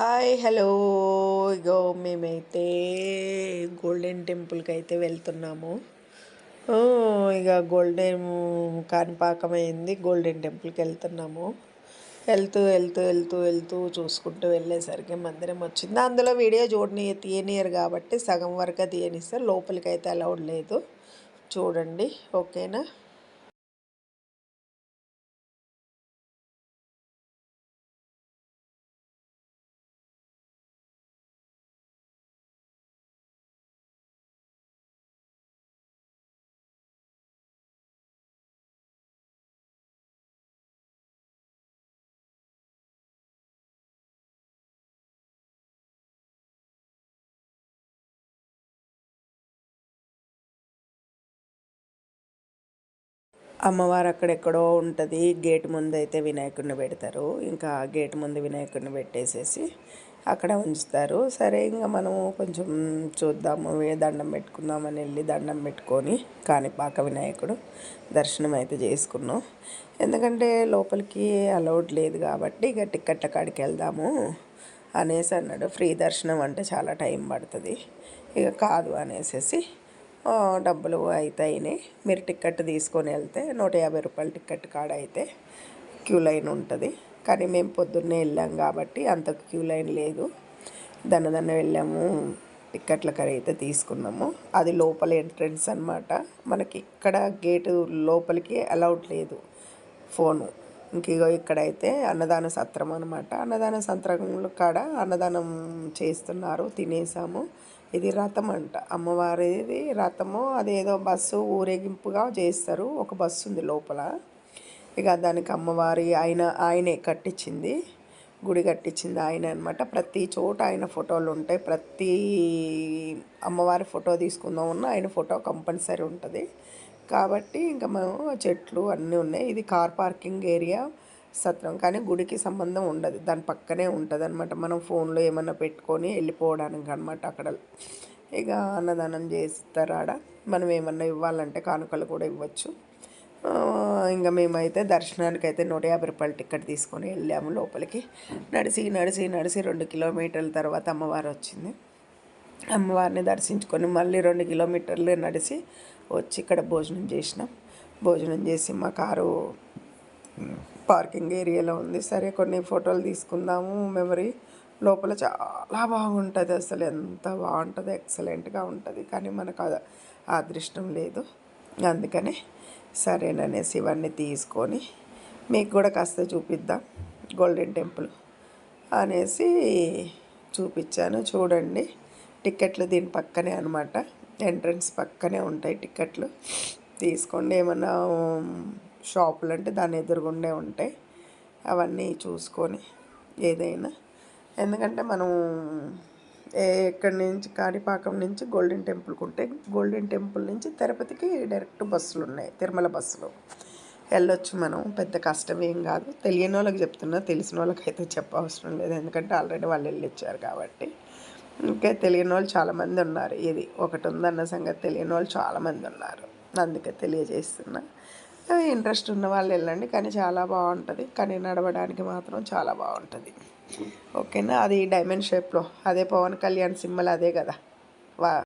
Hi hello. ఇగో మేమైతే golden టెంపుల్కి అయితే వెళ్తున్నాము. ఇక గోల్డెన్ కాణిపాకం అయింది, గోల్డెన్ టెంపుల్కి వెళ్తున్నాము. వెళ్తూ వెళ్తూ వెళ్తూ వెళ్తూ చూసుకుంటూ వెళ్ళేసరికి మందిరం వచ్చింది. అందులో వీడియో తీయనియరు కాబట్టి సగం వరకు తీయనిస్తారు, లోపలికి అయితే అలౌడ్ లేదు. చూడండి, ఓకేనా. అమ్మవారు అక్కడెక్కడో ఉంటుంది. గేట్ ముందు అయితే వినాయకుడిని పెడతారు. ఇంకా గేట్ ముందు వినాయకుడిని పెట్టేసేసి అక్కడ ఉంచుతారు. సరే, ఇంకా మనము కొంచెం చూద్దాము, దండం పెట్టుకుందామని వెళ్ళి దండం పెట్టుకొని కాణిపాక వినాయకుడు దర్శనం అయితే చేసుకున్నాం. ఎందుకంటే లోపలికి అలౌడ్ లేదు కాబట్టి ఇక టిక్కెట్ల కాడికి వెళ్దాము అనేసి అన్నాడు. ఫ్రీ దర్శనం అంటే చాలా టైం పడుతుంది, ఇక కాదు అనేసి డబ్బులు అయినాయి. మీరు టికెట్ తీసుకొని వెళ్తే 150 రూపాయల టికెట్ కాడ అయితే క్యూ లైన్ ఉంటుంది. కానీ మేము పొద్దున్నే వెళ్ళాం కాబట్టి అంత క్యూ లైన్ లేదు. దన్న వెళ్ళాము, టిక్కెట్ల కడ అయితే తీసుకున్నాము. అది లోపల ఎంట్రన్స్ అనమాట. మనకి ఇక్కడ గేటు లోపలికి అలౌడ్ లేదు ఫోను. ఇంక ఇక్కడైతే అన్నదాన సత్రం అనమాట. అన్నదాన సత్రంలో కాడ అన్నదానం చేస్తున్నారు, తినేసాము. ఇది రథం అంట, అమ్మవారిది రథము. అదేదో బస్సు ఊరేగింపుగా చేస్తారు. ఒక బస్సు ఉంది లోపల. ఇక దానికి అమ్మవారి ఆయనే కట్టించింది, గుడి కట్టించింది ఆయన అనమాట. ప్రతి చోట ఆయన ఫోటోలు ఉంటాయి. ప్రతి అమ్మవారి ఫోటో తీసుకుందామన్నా ఆయన ఫోటో కంపల్సరీ ఉంటుంది. కాబట్టి ఇంకా మేము చెట్లు అన్నీ ఉన్నాయి. ఇది కార్ పార్కింగ్ ఏరియా సత్రం, కానీ గుడికి సంబంధం ఉండదు, దాని పక్కనే ఉంటుంది అనమాట. మనం ఫోన్లో ఏమన్నా పెట్టుకొని వెళ్ళిపోవడానికి అనమాట. అక్కడ ఇక అన్నదానం చేస్తారు ఆడ. మనం ఏమన్నా ఇవ్వాలంటే కానుకలు కూడా ఇవ్వచ్చు. ఇంకా మేమైతే దర్శనానికి అయితే 150 రూపాయల టికెట్ తీసుకొని వెళ్ళాము లోపలికి. నడిచి నడిచి నడిచి 2 కిలోమీటర్ల తర్వాత అమ్మవారు వచ్చింది. అమ్మవారిని దర్శించుకొని మళ్ళీ 2 కిలోమీటర్లు నడిచి వచ్చి ఇక్కడ భోజనం చేసినాం. భోజనం చేసి మా కారు పార్కింగ్ ఏరియాలో ఉంది. సరే, కొన్ని ఫోటోలు తీసుకుందాము మెమరీ. లోపల చాలా బాగుంటుంది, అసలు ఎంత బాగుంటుందో, ఎక్సలెంట్గా ఉంటుంది. కానీ మనకు ఆ అదృష్టం లేదు. అందుకని సరేననేసి ఇవన్నీ తీసుకొని మీకు కూడా కాస్త చూపిద్దాం గోల్డెన్ టెంపుల్ అనేసి చూపించాను. చూడండి, టిక్కెట్లు దీని పక్కనే అనమాట, ఎంట్రన్స్ పక్కనే ఉంటాయి టిక్కెట్లు. తీసుకోండి. ఏమన్నా షాపులు అంటే దాని ఎదురుగుండే ఉంటాయి, అవన్నీ చూసుకొని ఏదైనా. ఎందుకంటే మనం ఎక్కడి నుంచి కాణిపాకం నుంచి గోల్డెన్ టెంపుల్కి ఉంటే, గోల్డెన్ టెంపుల్ నుంచి తిరుపతికి డైరెక్ట్ బస్సులు ఉన్నాయి, తిరుమల బస్సులు వెళ్ళొచ్చు మనం. పెద్ద కష్టం ఏం కాదు. తెలియని వాళ్ళకి చెప్తున్నా, తెలిసిన వాళ్ళకి అయితే చెప్పవసరం లేదు, ఎందుకంటే ఆల్రెడీ వాళ్ళు వెళ్ళొచ్చారు కాబట్టి. ఇంకా తెలియని వాళ్ళు చాలామంది ఉన్నారు. ఇది ఒకటి ఉందన్న సంగతి తెలియని వాళ్ళు చాలామంది ఉన్నారు, అందుకే తెలియజేస్తున్నా. ఇంట్రెస్ట్ ఉన్న వాళ్ళు వెళ్ళండి, కానీ చాలా బాగుంటుంది. కానీ నడవడానికి మాత్రం చాలా బాగుంటుంది, ఓకేనా. అది డైమండ్ షేప్లో, అదే పవన్ కళ్యాణ్ సింబల్ అదే కదా.